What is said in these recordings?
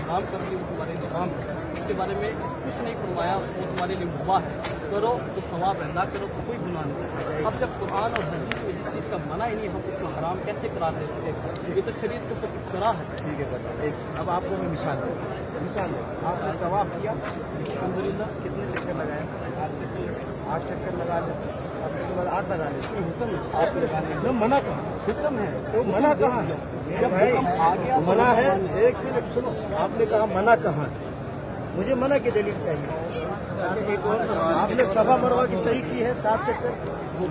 हराम कर दी वो तुम्हारे लिए हराम है, इसके बारे में कुछ नहीं फरमाया, वो तुम्हारे लिए मुबाह है, करो तो सवाब है, ना करो तो कोई गुनाह नहीं। अब जब कुरान और हदीस में जिस चीज़ का मना ही नहीं, हम उसको हराम कैसे करार दे सकते? क्योंकि तो शरीयत के ऊपर इफ्तरा है। ठीक है सर, एक अब आपको मैं मिसाल दूँ। आपने तवाफ किया, अल्हम्दुलिल्लाह कितने चक्कर लगाए? 8 चक्कर लगा ले, अब उसके बाद 8 लगा ले। हुक्म है, मना कहाँ? हुक्म है तो मना कहाँ है? जब हुक्म आ गया मना है। एक मिनट सुनो, आपने कहा मना कहाँ है? मुझे मना की दलील चाहिए। एक और आपने सफा मरवा की सही की है, 7 चक्कर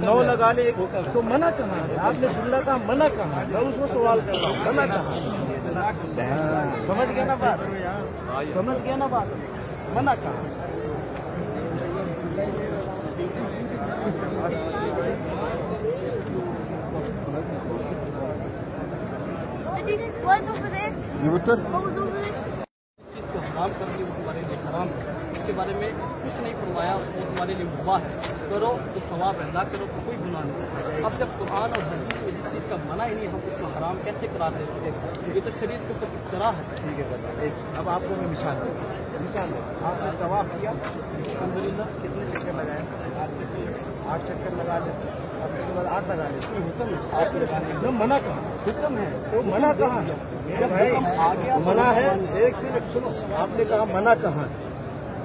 9 लगा ले, तो मना कहाँ है? आपने जुमला कहा मना कहाँ है? मैं उसको सवाल कर रहा हूँ, मना कहाँ है? समझ गया ना बात? समझ गया ना बात? मना कहाँ? चीज़ को हराम कर दी वो तुम्हारे लिए हराम है, इसके बारे में कुछ नहीं फरमाया, वो तुम्हारे लिए मुबाह है, करो तो सवाब है, ना करो तो कोई गुनाह नहीं। अब जब कुरान और हदीस में जिस चीज़ का मना ही नहीं, हम उसको हराम कैसे करार दे सकते? क्योंकि तो शरीयत के ऊपर इफ्तरा है। ठीक है सर, एक अब आपको मैं मिसाल दूँ। आपने तवाफ किया, अल्हम्दुलिल्लाह कितने चक्कर लगाए? 8 चक्कर लगा ले, अब उसके बाद 8 लगा ले। हुक्म है, मना कहाँ? हुक्म है तो मना कहाँ है? जब हुक्म आ गया मना है। एक मिनट सुनो, आपने कहा मना कहाँ है?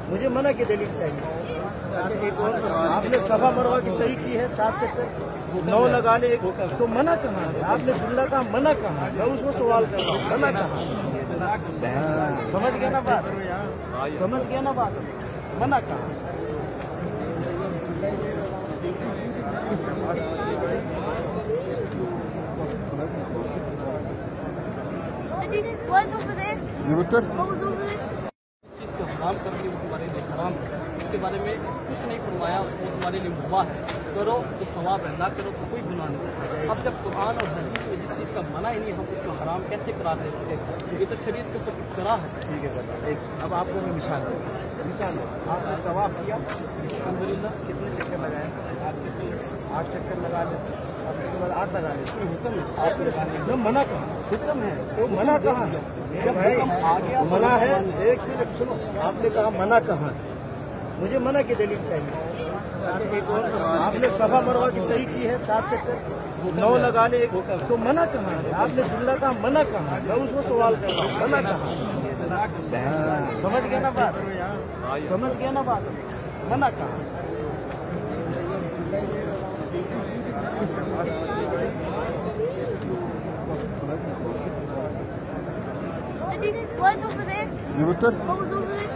मुझे मना की दलील चाहिए। एक और आपने सफा मरवा की सही की है, 7 चक्कर 9 लगा ले, तो मना कहाँ है? आपने जुमला कहा मना कहाँ है? मैं उसको सवाल कर रहा हूँ, मना कहाँ? समझ गया ना बात? समझ गया ना बात? मना कहाँ? चीज़ को हराम कर दी वो तुम्हारे लिए हराम है, इसके बारे में कुछ नहीं फरमाया, वो तुम्हारे लिए मुबाह है, करो तो सवाब है, ना करो तो कोई गुनाह नहीं। अब जब कुरान और हदीस में जिस चीज़ का मना ही नहीं, हम उसको हराम कैसे करार दे सकते? क्योंकि तो शरीयत के ऊपर इफ्तरा है। ठीक है सर, एक अब आपको मैं मिसाल दूँ। आपने तवाफ किया, अल्हम्दुलिल्लाह कितने चक्कर लगाए? 8 चक्कर लगा ले, अब उसके बाद 8 लगा ले। हुक्म है, मना कहाँ? हुक्म है तो मना कहाँ है? जब हुक्म आ गया मना है। एक मिनट सुनो, आपने कहा मना कहाँ है? मुझे मना की दलील चाहिए। एक और आपने सफा मरवा की सही की है, 7 चक्कर 9 लगा ले, तो मना कहाँ है? आपने जुमला कहा मना कहाँ है? मैं उसको सवाल कर रहा हूँ, मना कहाँ? समझ गया ना बात? समझ गया ना बात? मना कहाँ? चीज़ को हराम कर दी वो तुम्हारे लिए हराम है,